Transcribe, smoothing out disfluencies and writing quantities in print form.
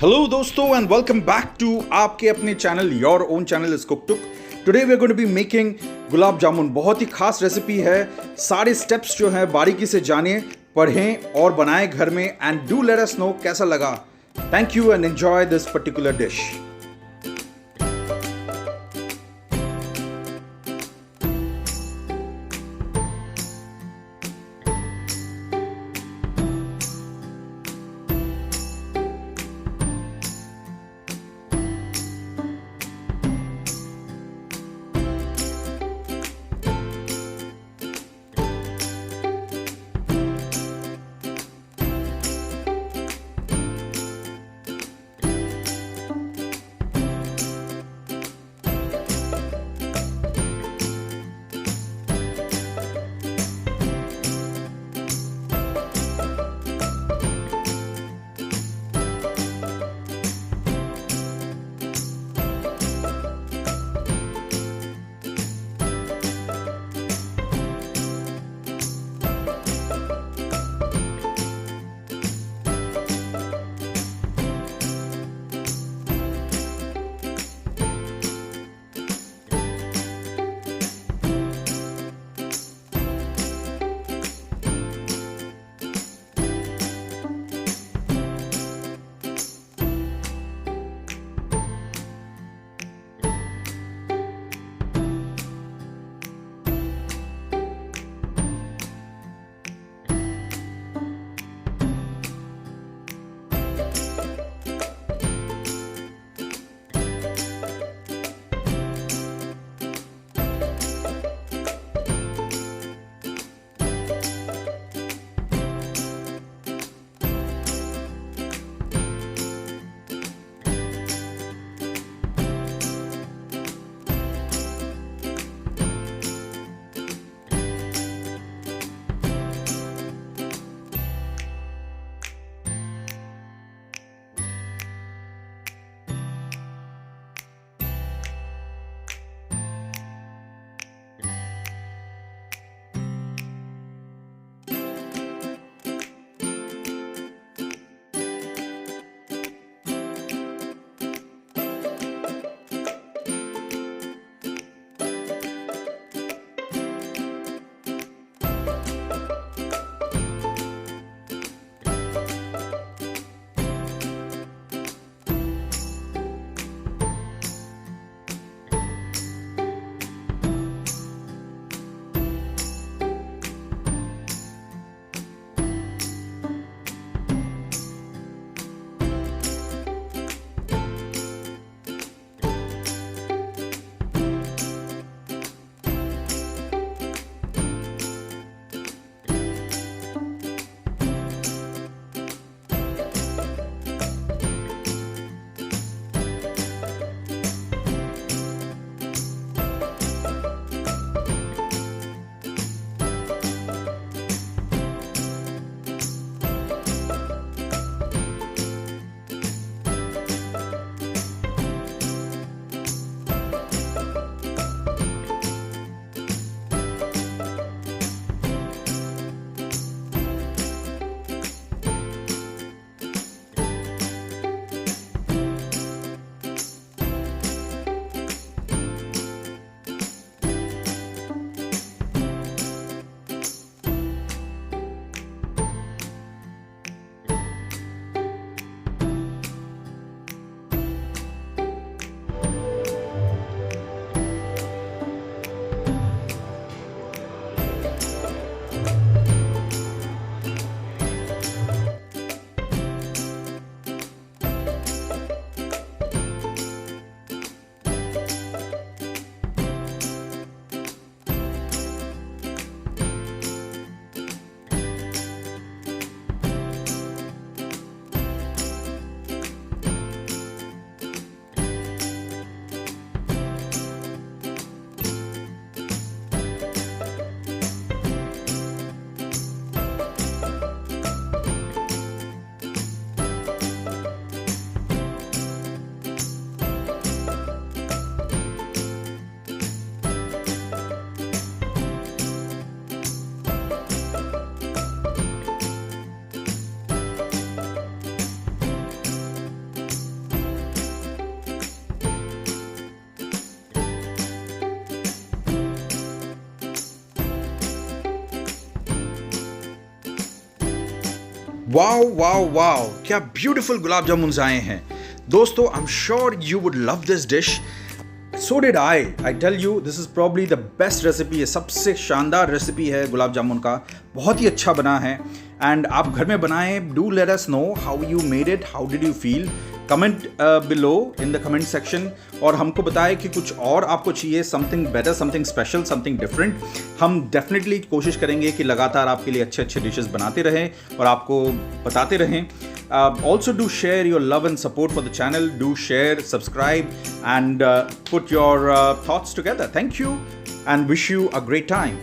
Hello दोस्तों and welcome back to आपके अपने channel your own channel is कुकटुक। Today we are going to be making gulab jamun. बहुत ही खास रेसिपी है। सारे स्टेप्स जो है बारीकी से जानिए, पढ़ें और बनाएं घर में and do let us know कैसा लगा। Thank you and enjoy this particular dish. Wow wow wow, क्या ब्यूटीफुल गुलाब जामुन आए हैं दोस्तों। I am sure you would love this dish. So did I tell you this is probably the best recipe है, सबसे शानदार recipe है गुलाब जामुन का, बहुत ही अच्छा बना है। एंड आप घर में बनाएं, do let us know how you made it, how did you feel, comment below in the comment section. और हमको बताएं कि कुछ और आपको चाहिए, something better, something special, something different. हम डेफिनेटली कोशिश करेंगे कि लगातार आपके लिए अच्छे अच्छे डिशेस बनाते रहें और आपको बताते रहें। Also do share your love and support for the channel. Do share, subscribe, and put your thoughts together. Thank you and wish you a great time.